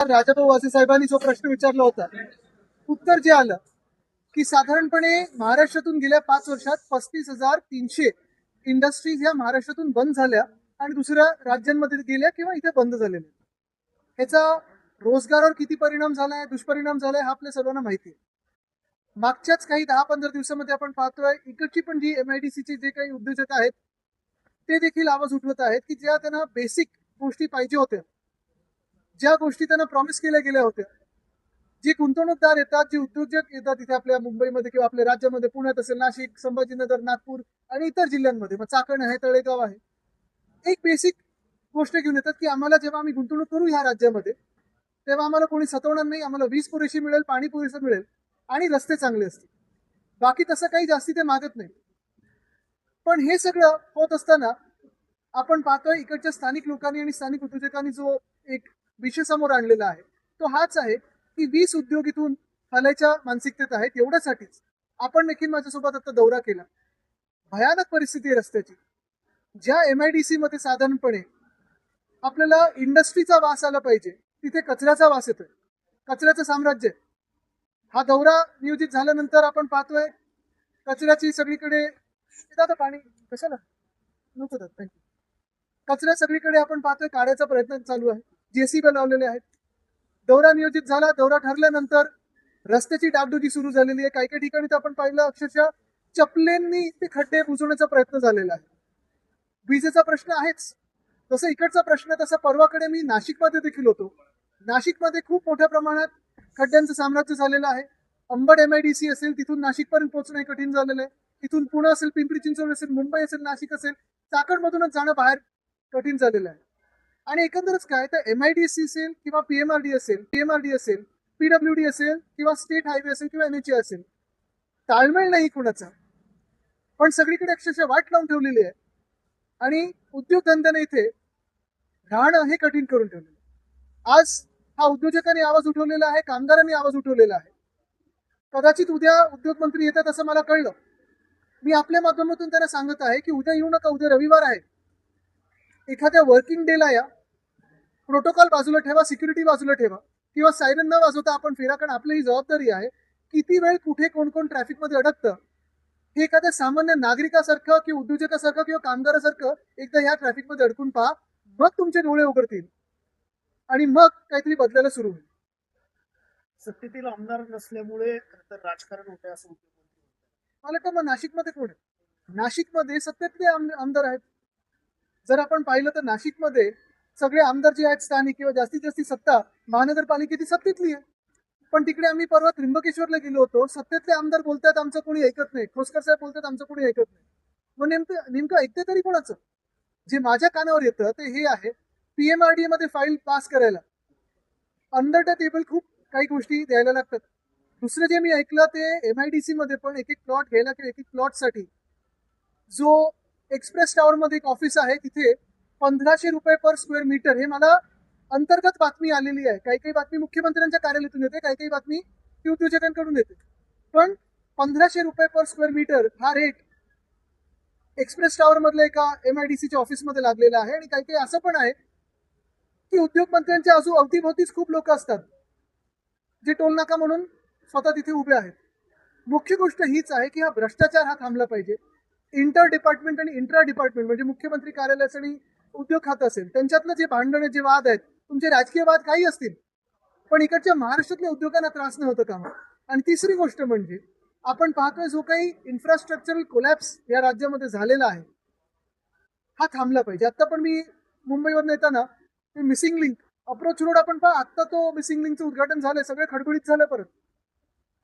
राजाभाऊ वासे साहेबांनी जो प्रश्न विचारला होता, उत्तर जे आलं की साधारणपणे महाराष्ट्रातून गेल्या 5 वर्षात 35,300 इंडस्ट्रीज या महाराष्ट्रातून बंद झाल्या आणि दुसऱ्या राज्यांमध्ये गेल्या किंवा इथे बंद झालेल्या. ह्याचा रोजगारावर किती परिणाम झालाय, दुष्परिणाम झालाय, हा आपल्या सर्वांना माहिती आहे. मागच्याच काही 10-15 दिवसामध्ये आपण पाहतोय इकडची पण जी MIDCचे जे काही उद्योजक आहेत ते देखील आवाज उठवत आहेत की ज्या त्यांना बेसिक गोष्टी पाहिजे होत्या, ज्या गोष्टी त्यांना प्रॉमिस केल्या गेल्या होत्या, जे गुंतवणूकदार येतात, जे उद्योजक येतात इथे आपल्या मुंबईमध्ये किंवा आपल्या राज्यामध्ये, पुण्यात असेल, नाशिक, संभाजीनगर, नागपूर आणि इतर जिल्ह्यांमध्ये, मग चाकण आहे, तळेगाव आहे, एक बेसिक गोष्ट घेऊन येतात की आम्हाला जेव्हा आम्ही गुंतवणूक करू ह्या राज्यामध्ये तेव्हा आम्हाला कोणी सतवणार नाही, आम्हाला वीज पुरेशी मिळेल, पाणी पुरेसं मिळेल आणि रस्ते चांगले असतील. बाकी तसं काही जास्ती ते मागत नाही. पण हे सगळं होत असताना आपण पाहतोय इकडच्या स्थानिक लोकांनी आणि स्थानिक उद्योजकांनी जो एक विषय समोर आणलेला आहे तो हाच आहे की 20 उद्योग इथून हलायच्या मानसिकतेत आहेत. एवढ्यासाठीच आपण देखील माझ्यासोबत आता दौरा केला. भयानक परिस्थिती आहे रस्त्याची. ज्या MIDC मध्ये साधारणपणे आपल्याला इंडस्ट्रीचा वास आला पाहिजे तिथे कचऱ्याचा वास येतोय, कचऱ्याचं साम्राज्य आहे. हा दौरा नियोजित झाल्यानंतर आपण पाहतोय कचऱ्याची सगळीकडे, दादा पाणी कशाला नको दादा, थँक्यू. कचरा सगळीकडे आपण पाहतोय काढायचा प्रयत्न चालू आहे, JCB लावलेले आहेत. दौरा नियोजित झाला, दौरा ठरल्यानंतर रस्त्याची डागडुजी सुरू झालेली आहे. काही काही ठिकाणी तर आपण पाहिलं अक्षरशः चपलेंनी ते खड्डे बुजवण्याचा प्रयत्न झालेला आहे. विजेचा प्रश्न आहेच. तसं इकडचा प्रश्न, तसा परवाकडे मी नाशिकमध्ये देखील होतो. नाशिकमध्ये खूप मोठ्या प्रमाणात खड्ड्यांचं साम्राज्य झालेलं आहे. अंबड MIDC असेल, तिथून नाशिकपर्यंत पोहोचणं कठीण झालेलं आहे. इथून पुणे असेल, पिंपरी चिंचवड असेल, मुंबई असेल, नाशिक असेल, चाकणमधूनच जाणं बाहेर कठीण झालेलं आहे. आणि एकंदरच काय तर MIDC असेल किंवा PMRD असेल, PWD असेल किंवा स्टेट हायवे असेल किंवा NHA असेल, ताळमेळ नाही कुणाचा. पण सगळीकडे अक्षरशः वाट लावून ठेवलेली आहे आणि उद्योगधंद्याने इथे राहणं हे कठीण करून ठेवलेलं. आज हा उद्योजकांनी आवाज उठवलेला आहे, कामगारांनी आवाज उठवलेला आहे. कदाचित उद्या उद्योग मंत्री येतात असं मला कळलं. मी आपल्या माध्यमातून त्यांना सांगत आहे की उद्या येऊ नका, उद्या रविवार आहे. एखाद्या वर्किंग डेला या, प्रोटोकॉल बाजूला ठेवा, सिक्युरिटी बाजूला ठेवा किंवा सायरन न वाजवता आपण फिरा, कारण आपली ही जबाबदारी आहे. किती वेळ कुठे कोण कोण ट्रॅफिकमध्ये अडकतं हे एखाद्या सामान्य नागरिकासारखं किंवा उद्योजकासारखं किंवा कामगारासारखं एकदा या ट्रॅफिकमध्ये अडकून पहा, मग तुमचे डोळे उघडतील आणि मग काहीतरी बदलायला सुरू होईल. सत्तेतील आमदार नसल्यामुळे तर राजकारण होते असं मला वाटतं मग नाशिकमध्ये कोण आहे? नाशिकमध्ये सत्तेतले आमदार आहेत. जर आपण पाहिलं तर नाशिकमध्ये सगळे आमदार जे आहेत स्थानिक किंवा जास्तीत जास्त सत्ता महानगरपालिकेची सत्तेतली आहे. पण तिकडे आम्ही परवा त्र्यंबकेश्वरला गेलो होतो, सत्तेतले आमदार बोलतात आमचं कोणी ऐकत नाही, खोसकर साहेब बोलतात आमचं कोणी ऐकत नाही. मग नेमकं ऐकते तरी कोणाचं? जे माझ्या कानावर येतं ते हे आहे, PMRD मध्ये फाईल पास करायला अंडर द टेबल खूप काही गोष्टी द्यायला लागतात. दुसरं जे मी ऐकलं ते MIDC मध्ये पण एक एक प्लॉट घ्यायला किंवा एक एक प्लॉटसाठी जो एक्सप्रेस टावर मध्ये एक ऑफिस आहे तिथे 1500 रुपये पर स्क्वेअर मीटर, हे मला अंतर्गत बातमी आलेली आहे. काही काही बातमी मुख्यमंत्र्यांच्या कार्यालयातून येते, काही काही बातमी ती उद्योजकांकडून येते. पण 1500 रुपये पर स्क्वेअर मीटर हा रेट एक्सप्रेस टावर मधल्या एका MIDCच्या ऑफिसमध्ये लागलेला आहे. आणि काही काही असं पण आहे की उद्योग मंत्र्यांच्या अवतीभोवतीच खूप लोक असतात जे टोलनाका म्हणून स्वतः तिथे उभे आहेत. मुख्य गोष्ट हीच आहे की हा भ्रष्टाचार हा थांबला पाहिजे. इंटर डिपार्टमेंट आणि इंट्रा डिपार्टमेंट म्हणजे मुख्यमंत्री कार्यालयाचं आणि उद्योग खातं असेल त्यांच्यातलं जे भांडण, जे वाद आहेत, तुमचे राजकीय वाद काही असतील, पण इकडच्या महाराष्ट्रातल्या उद्योगांना त्रास न होतं कामा. आणि तिसरी गोष्ट म्हणजे आपण पाहतोय जो काही इन्फ्रास्ट्रक्चरल कोलॅप्स या राज्यामध्ये झालेला आहे हा थांबला पाहिजे. आता पण मी मुंबईवर येताना ते मिसिंग लिंक अप्रोच रोड आपण पहा, आता तो मिसिंग लिंकचं उद्घाटन झालंय, सगळे खडबडीत झालं. परत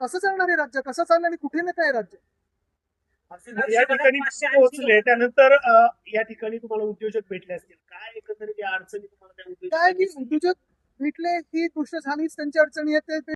कसं चालणार आहे राज्य, कसं चालणार आणि कुठे नेत आहे राज्य? या ठिकाणी पोहोचले त्यानंतर या ठिकाणी तुम्हाला उद्योजक भेटले असतील, काय एकंदरीत या अडचणी तुम्हाला काय की उद्योजक भेटले ही गोष्ट झालीच, त्यांची अडचणी आहेत ते